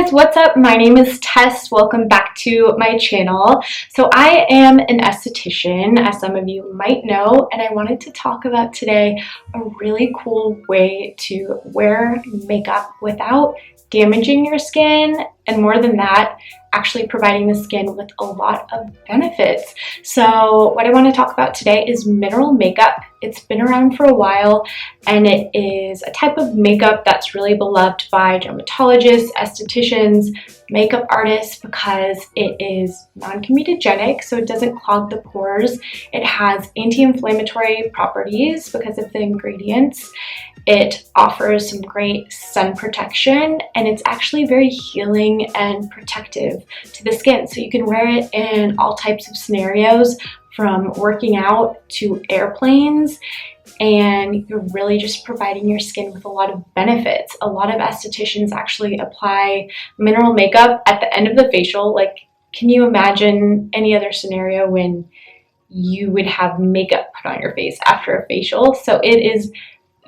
guys, what's up? My name is Tess. Welcome back to my channel. So I am an esthetician, as some of you might know, and I wanted to talk about today a really cool way to wear makeup without damaging your skin, and more than that, actually providing the skin with a lot of benefits. So what I want to talk about today is mineral makeup. It's been around for a while, and it is a type of makeup that's really beloved by dermatologists, estheticians, makeup artists, because it is non-comedogenic, so it doesn't clog the pores. It has anti-inflammatory properties because of the ingredients. It offers some great sun protection, and it's actually very healing and protective to the skin. So you can wear it in all types of scenarios, from working out to airplanes, and you're really just providing your skin with a lot of benefits. A lot of estheticians actually apply mineral makeup at the end of the facial. Like, can you imagine any other scenario when you would have makeup put on your face after a facial? So it is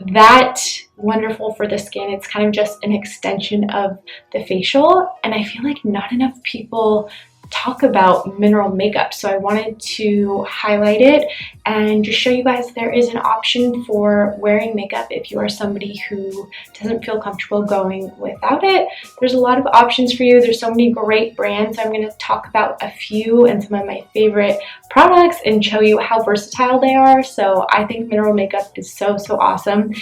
that wonderful for the skin. It's kind of just an extension of the facial, and I feel like not enough people talk about mineral makeup, so I wanted to highlight it and just show you guys there is an option for wearing makeup if you are somebody who doesn't feel comfortable going without it. There's a lot of options for you. There's so many great brands. I'm going to talk about a few and some of my favorite products and show you how versatile they are. So I think mineral makeup is so awesome.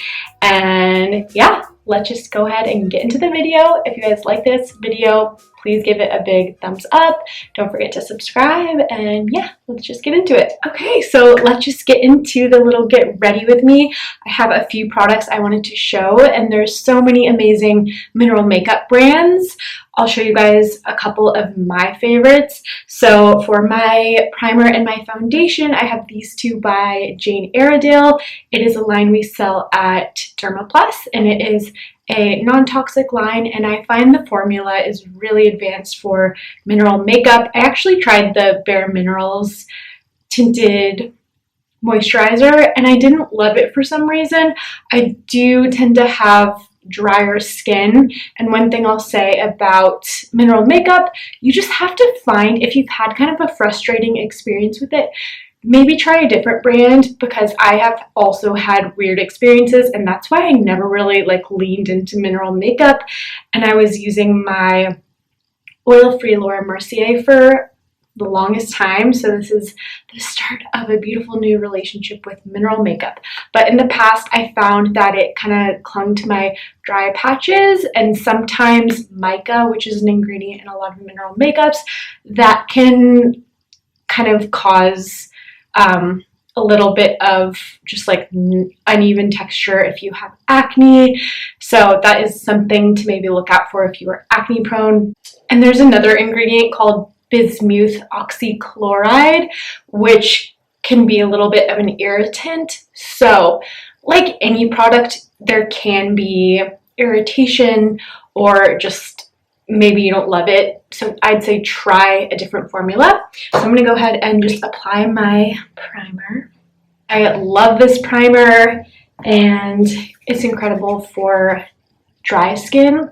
And yeah, let's just go ahead and get into the video. If you guys like this video, please give it a big thumbs up. Don't forget to subscribe, and yeah, let's just get into it. Okay, so let's just get into the little get ready with me. I have a few products I wanted to show, and there's so many amazing mineral makeup brands. I'll show you guys a couple of my favorites. So for my primer and my foundation, I have these two by Iredale. It is a line we sell at Dermaplus, and it is a non-toxic line, and I find the formula is really advanced for mineral makeup. I actually tried the Bare Minerals tinted moisturizer, and I didn't love it for some reason. I do tend to have drier skin, and one thing I'll say about mineral makeup, you just have to find, if you've had kind of a frustrating experience with it, maybe try a different brand, because I have also had weird experiences, and that's why I never really leaned into mineral makeup. And I was using my oil-free Laura Mercier for the longest time, so this is the start of a beautiful new relationship with mineral makeup. But in the past, I found that it kind of clung to my dry patches, and sometimes mica, which is an ingredient in a lot of mineral makeups, that can kind of cause a little bit of just uneven texture if you have acne. So that is something to maybe look out for if you are acne prone. And there's another ingredient called bismuth oxychloride, which can be a little bit of an irritant. So like any product, there can be irritation or just maybe you don't love it. So I'd say try a different formula. So I'm going to go ahead and just apply my primer. I love this primer, and it's incredible for dry skin,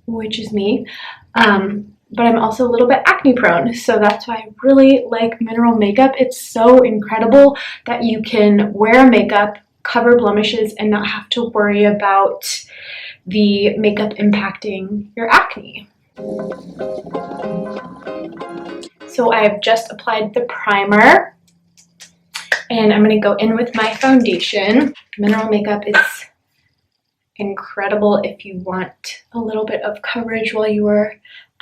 which is me. But I'm also a little bit acne prone, so that's why I really like mineral makeup. It's so incredible that you can wear makeup, cover blemishes, and not have to worry about the makeup impacting your acne. So I have just applied the primer, and I'm going to go in with my foundation. Mineral makeup is incredible if you want a little bit of coverage while you are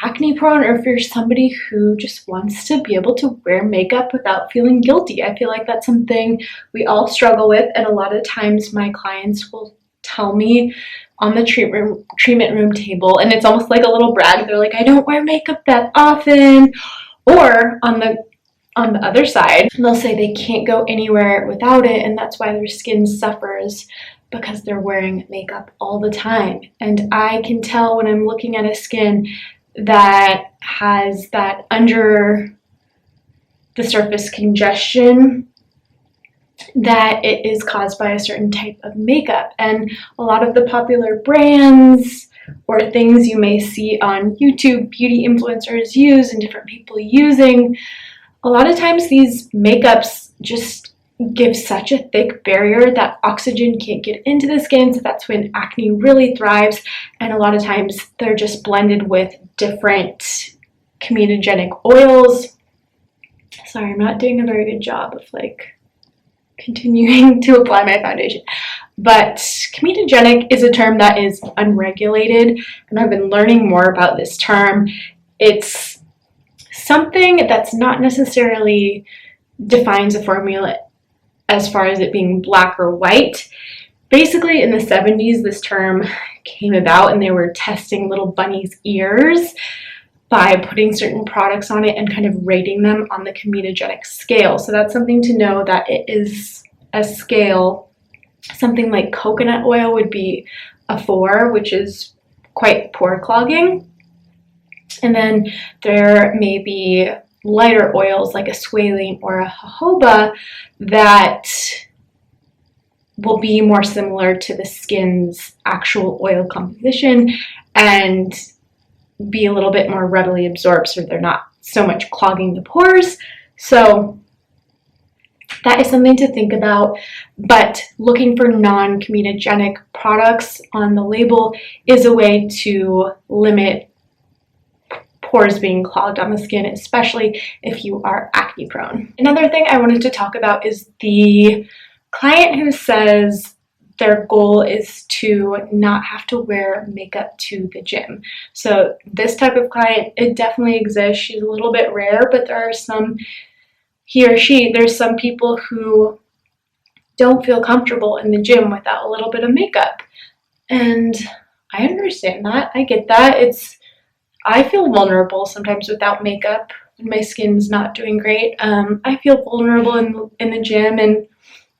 acne prone, or if you're somebody who just wants to be able to wear makeup without feeling guilty. I feel like that's something we all struggle with, and a lot of times my clients will tell me on the treatment room table, and it's almost like a little brag. They're like, I don't wear makeup that often. Or on the other side, they'll say they can't go anywhere without it, and that's why their skin suffers, because they're wearing makeup all the time. And I can tell when I'm looking at a skin that has that under the surface congestion, that it is caused by a certain type of makeup. And a lot of the popular brands or things you may see on YouTube beauty influencers use and different people using, a lot of times these makeups just give such a thick barrier that oxygen can't get into the skin, so that's when acne really thrives. And a lot of times they're just blended with different comedogenic oils. Sorry, I'm not doing a very good job of like continuing to apply my foundation. But comedogenic is a term that is unregulated, and I've been learning more about this term. It's something that's not necessarily defines a formula as far as it being black or white. Basically, in the 70s, this term came about and they were testing little bunnies' ears by putting certain products on it and kind of rating them on the comedogenic scale. So that's something to know, that it is a scale. Something like coconut oil would be a 4, which is quite pore clogging. And then there may be lighter oils like a squalene or a jojoba that will be more similar to the skin's actual oil composition and be a little bit more readily absorbed, so they're not so much clogging the pores. So that is something to think about. But looking for non-comedogenic products on the label is a way to limit pores being clogged on the skin, especially if you are acne prone. Another thing I wanted to talk about is the client who says their goal is to not have to wear makeup to the gym. So this type of client, it definitely exists. She's a little bit rare, but there are some, there's some people who don't feel comfortable in the gym without a little bit of makeup. And I understand that. I get that. I feel vulnerable sometimes without makeup when my skin's not doing great. I feel vulnerable in the gym, and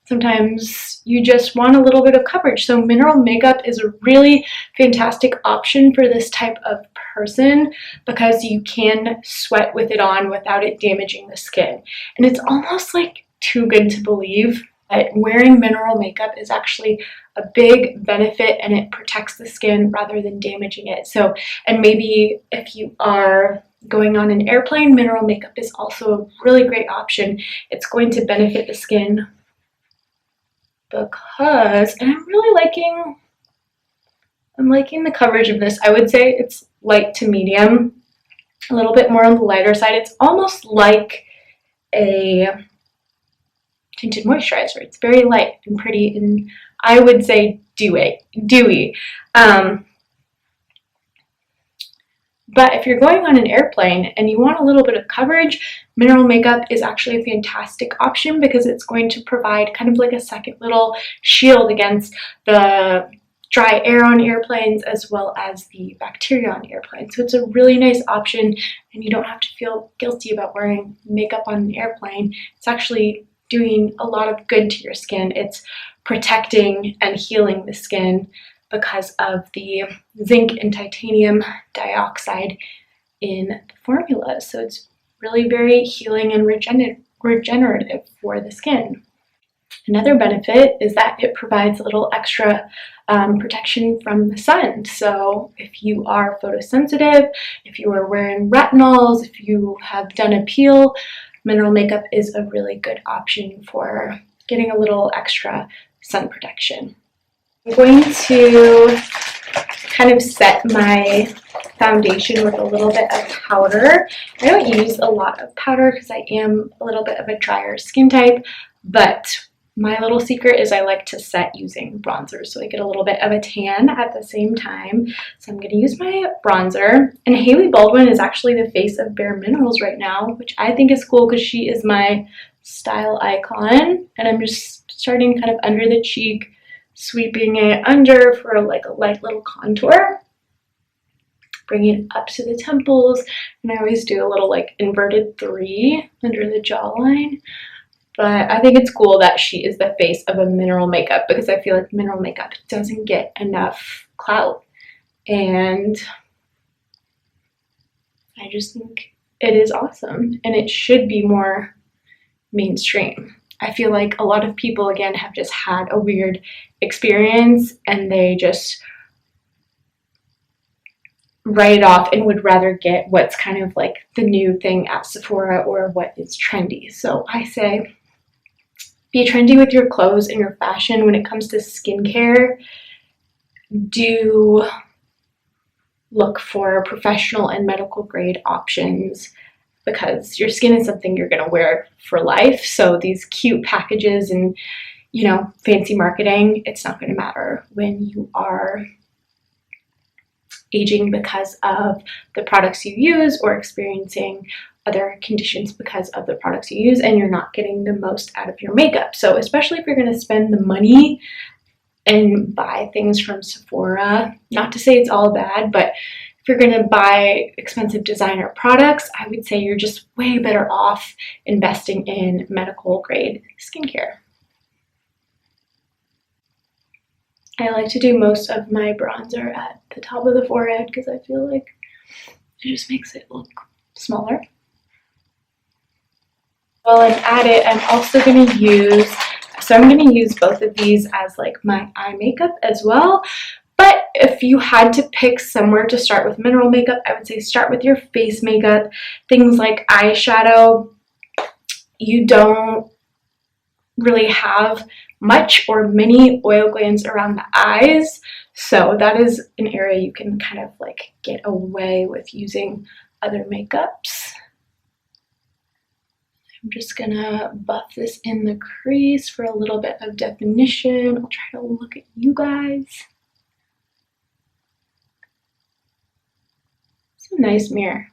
sometimes you just want a little bit of coverage. So mineral makeup is a really fantastic option for this type of person because you can sweat with it on without it damaging the skin. And it's almost like too good to believe that wearing mineral makeup is actually a big benefit and it protects the skin rather than damaging it. So, and maybe if you are going on an airplane, mineral makeup is also a really great option. It's going to benefit the skin because, and I'm liking the coverage of this. I would say it's light to medium, a little bit more on the lighter side. It's almost like a tinted moisturizer. It's very light and pretty, and I would say dewy. But if you're going on an airplane and you want a little bit of coverage, mineral makeup is actually a fantastic option because it's going to provide kind of like a second little shield against the dry air on airplanes as well as the bacteria on airplanes. So it's a really nice option, and you don't have to feel guilty about wearing makeup on an airplane. It's actually doing a lot of good to your skin. It's protecting and healing the skin because of the zinc and titanium dioxide in the formula. So it's really very healing and regenerative for the skin. Another benefit is that it provides a little extra protection from the sun. So if you are photosensitive, if you are wearing retinols, if you have done a peel, mineral makeup is a really good option for getting a little extra sun protection. I'm going to kind of set my foundation with a little bit of powder. I don't use a lot of powder because I am a little bit of a drier skin type, but my little secret is I like to set using bronzer so I get a little bit of a tan at the same time. So I'm going to use my bronzer. And Hailey Baldwin is actually the face of Bare Minerals right now, which I think is cool because she is my style icon. And I'm just starting kind of under the cheek, sweeping it under for like a light little contour. Bringing it up to the temples. And I always do a little like inverted 3 under the jawline. But I think it's cool that she is the face of a mineral makeup because I feel like mineral makeup doesn't get enough clout. And I just think it is awesome and it should be more mainstream. I feel like a lot of people, again, have just had a weird experience and they just write it off and would rather get what's kind of like the new thing at Sephora or what is trendy. So I say be trendy with your clothes and your fashion. When it comes to skincare, do look for professional and medical grade options, because your skin is something you're going to wear for life. So these cute packages and, you know, fancy marketing, it's not going to matter when you are aging because of the products you use or experiencing other conditions because of the products you use, and you're not getting the most out of your makeup. So especially if you're going to spend the money and buy things from Sephora, not to say it's all bad, but if you're going to buy expensive designer products, I would say you're just way better off investing in medical grade skincare. I like to do most of my bronzer at the top of the forehead because I feel like it just makes it look smaller. While I'm at it, I'm also going to use, so I'm going to use both of these as like my eye makeup as well. But if you had to pick somewhere to start with mineral makeup, I would say start with your face makeup. Things like eyeshadow, you don't really have much or many oil glands around the eyes, so that is an area you can kind of like get away with using other makeups. I'm just gonna buff this in the crease for a little bit of definition. I'll try to look at you guys. It's a nice mirror.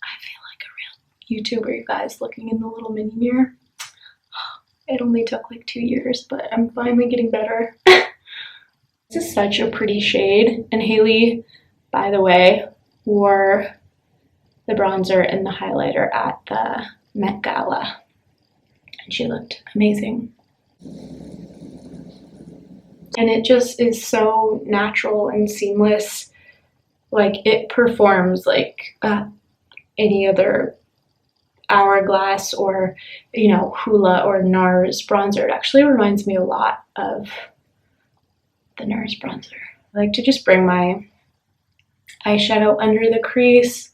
I feel like a real YouTuber, you guys, looking in the little mini mirror. It only took like 2 years, but I'm finally getting better. This is such a pretty shade, and Haley, by the way, wore the bronzer and the highlighter at the Met Gala, and she looked amazing. And it just is so natural and seamless. Like, it performs like any other Hourglass or, you know, Hoola or NARS bronzer. It actually reminds me a lot of the NARS bronzer. I like to just bring my eyeshadow under the crease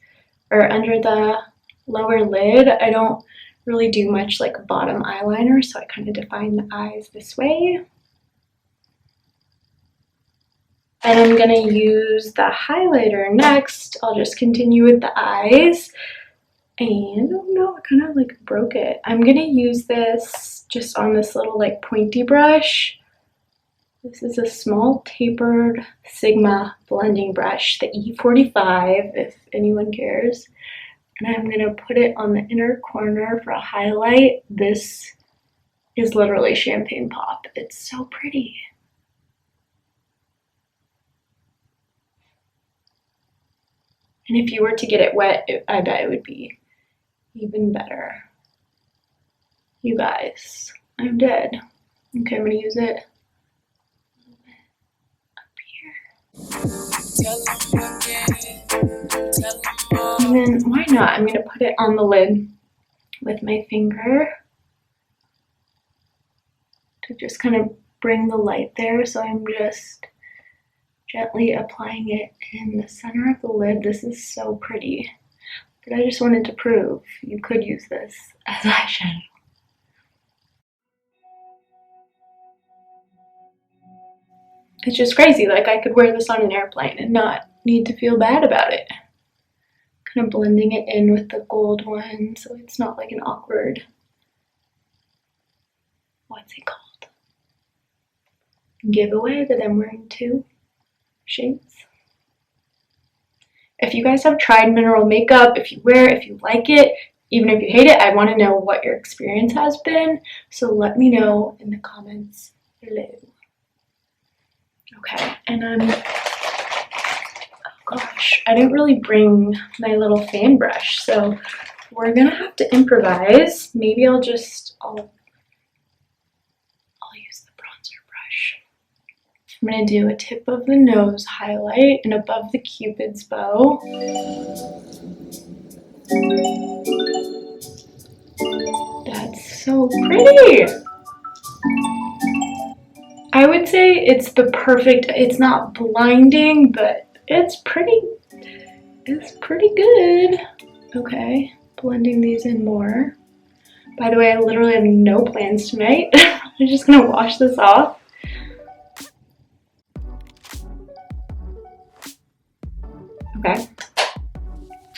or under the lower lid. I don't really do much like bottom eyeliner, so I kind of define the eyes this way. And I'm gonna use the highlighter next. I'll just continue with the eyes. And oh no, I kind of like broke it. I'm gonna use this just on this little like pointy brush. This is a small tapered Sigma blending brush, the E45, if anyone cares. And I'm gonna put it on the inner corner for a highlight. This is literally champagne pop. It's so pretty. And if you were to get it wet, I bet it would be even better. You guys, I'm dead. Okay, I'm gonna use it up here. And then, why not? I'm gonna put it on the lid with my finger to just kind of bring the light there. So I'm just gently applying it in the center of the lid. This is so pretty. But I just wanted to prove you could use this as eyeshadow. It's just crazy, like I could wear this on an airplane and not need to feel bad about it. Kind of blending it in with the gold one so it's not like an awkward, what's it called? Giveaway that I'm wearing 2 shades. If you guys have tried mineral makeup, if you wear it, if you like it, even if you hate it, I want to know what your experience has been. So let me know in the comments below. Okay, and oh gosh, I didn't really bring my little fan brush, so we're gonna have to improvise. Maybe I'll use the bronzer brush. I'm gonna do a tip of the nose highlight and above the Cupid's bow. That's so pretty. I would say it's the perfect, it's not blinding, but it's pretty good. Okay, blending these in more. By the way, I literally have no plans tonight. I'm just gonna wash this off. Okay.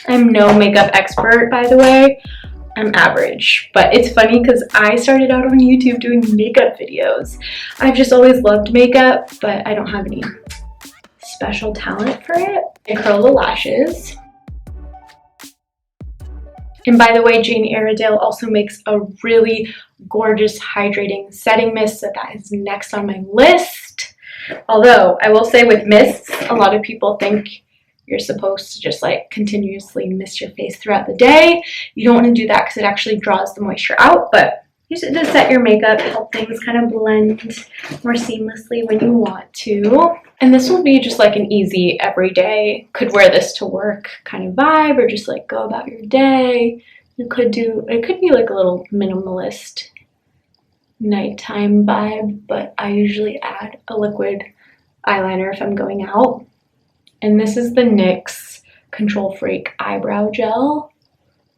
I'm no makeup expert, by the way. I'm average, but it's funny because I started out on YouTube doing makeup videos. I've just always loved makeup, but I don't have any special talent for it. I curl the lashes. And by the way, Jane Iredale also makes a really gorgeous hydrating setting mist, so that is next on my list. Although, I will say with mists, a lot of people think you're supposed to just like continuously mist your face throughout the day. You don't want to do that because it actually draws the moisture out, but use it to set your makeup, help things kind of blend more seamlessly when you want to. And this will be just like an easy everyday, could wear this to work kind of vibe, or just like go about your day. It could be like a little minimalist nighttime vibe, but I usually add a liquid eyeliner if I'm going out. And this is the NYX Control Freak Eyebrow Gel.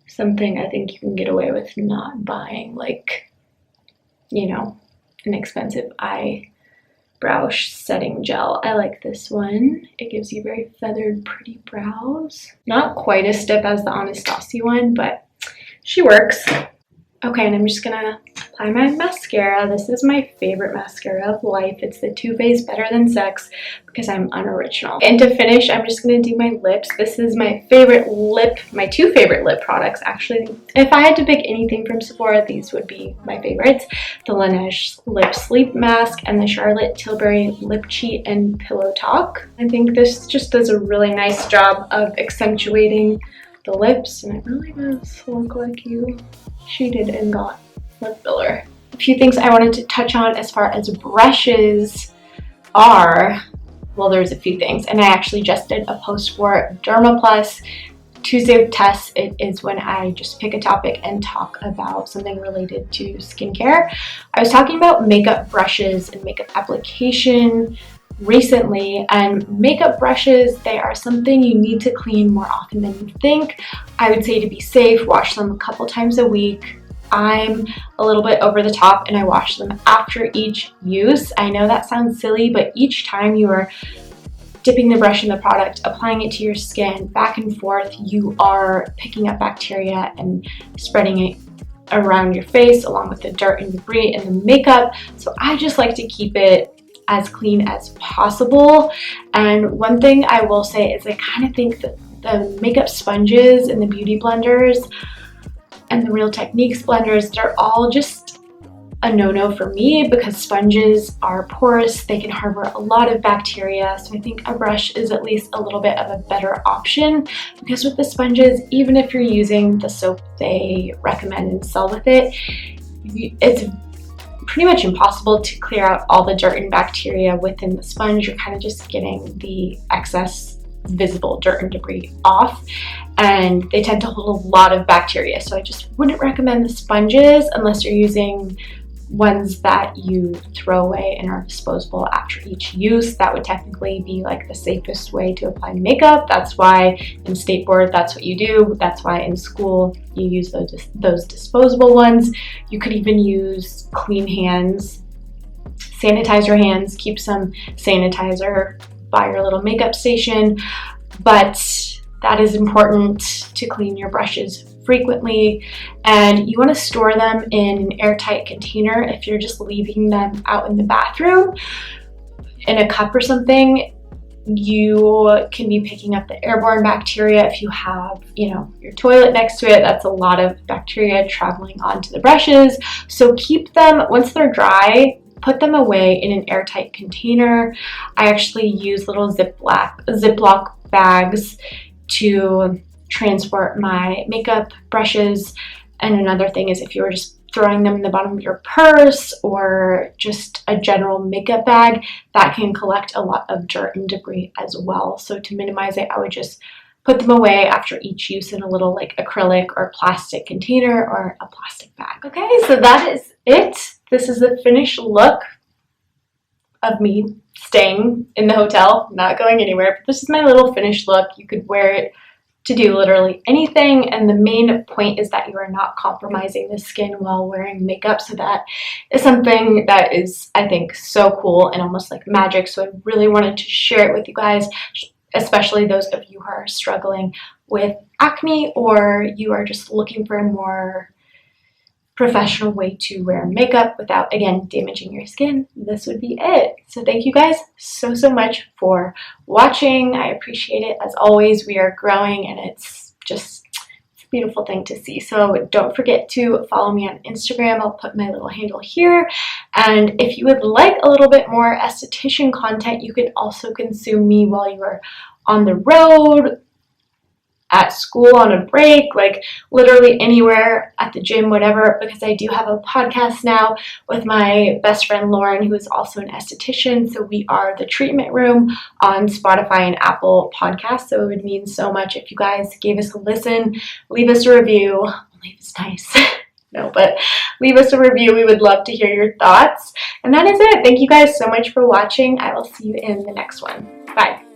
Something I think you can get away with not buying, like, you know, an expensive eyebrow setting gel. I like this one. It gives you very feathered, pretty brows. Not quite as stiff as the Anastasia one, but she works. Okay, and I'm just gonna apply my mascara. This is my favorite mascara of life. It's the Too Faced Better Than Sex because I'm unoriginal. And to finish, I'm just gonna do my lips. This is my favorite lip, my two favorite lip products actually. If I had to pick anything from Sephora, these would be my favorites. The Laneige Lip Sleep Mask and the Charlotte Tilbury Lip Cheat and Pillow Talk. I think this just does a really nice job of accentuating the lips, and it really does look like you cheated and got lip filler. A few things I wanted to touch on as far as brushes are, well, there's a few things, and I actually just did a post for Dermaplus Tuesday with Tess. It is when I just pick a topic and talk about something related to skincare. I was talking about makeup brushes and makeup application recently, and makeup brushes, they are something you need to clean more often than you think. I would say to be safe, wash them a couple times a week. I'm a little bit over the top and I wash them after each use. I know that sounds silly, but each time you are dipping the brush in the product, applying it to your skin, back and forth, you are picking up bacteria and spreading it around your face along with the dirt and debris and the makeup. So I just like to keep it as clean as possible. And one thing I will say is I kind of think that the makeup sponges and the beauty blenders and the Real Techniques blenders, they're all just a no-no for me because sponges are porous, they can harbor a lot of bacteria. So I think a brush is at least a little bit of a better option, because with the sponges, even if you're using the soap they recommend and sell with it, it's pretty much impossible to clear out all the dirt and bacteria within the sponge. You're kind of just getting the excess visible dirt and debris off, and they tend to hold a lot of bacteria. So I just wouldn't recommend the sponges unless you're using ones that you throw away and are disposable after each use. That would technically be like the safest way to apply makeup. That's why in state board, that's what you do. That's why in school you use those disposable ones. You could even use clean hands, sanitize your hands, keep some sanitizer by your little makeup station, but that is important to clean your brushes frequently, and you want to store them in an airtight container. If you're just leaving them out in the bathroom in a cup or something, you can be picking up the airborne bacteria. If you have, you know, your toilet next to it, that's a lot of bacteria traveling onto the brushes. So keep them, once they're dry, put them away in an airtight container. I actually use little Ziploc bags to transport my makeup brushes. And another thing is if you were just throwing them in the bottom of your purse or just a general makeup bag, that can collect a lot of dirt and debris as well. So to minimize it, I would just put them away after each use in a little like acrylic or plastic container or a plastic bag. Okay, so that is it. This is the finished look. of me staying in the hotel, not going anywhere. But this is my little finished look. You could wear it to do literally anything, and the main point is that you are not compromising the skin while wearing makeup. So that is something that is, I think, so cool and almost like magic. So I really wanted to share it with you guys, especially those of you who are struggling with acne, or you are just looking for a more professional way to wear makeup without, again, damaging your skin. This would be it. So thank you guys so much for watching. I appreciate it. As always, we are growing, and it's a beautiful thing to see. So don't forget to follow me on Instagram. I'll put my little handle here. And if you would like a little bit more esthetician content, you can also consume me while you are on the road, at school, on a break, like literally anywhere, at the gym, whatever, because I do have a podcast now with my best friend Lauren, who is also an esthetician. So we are The Treatment Room on Spotify and Apple Podcasts. So it would mean so much if you guys gave us a listen, leave us a review. Leave us nice. No, but leave us a review. We would love to hear your thoughts. And that is it. Thank you guys so much for watching. I will see you in the next one. Bye.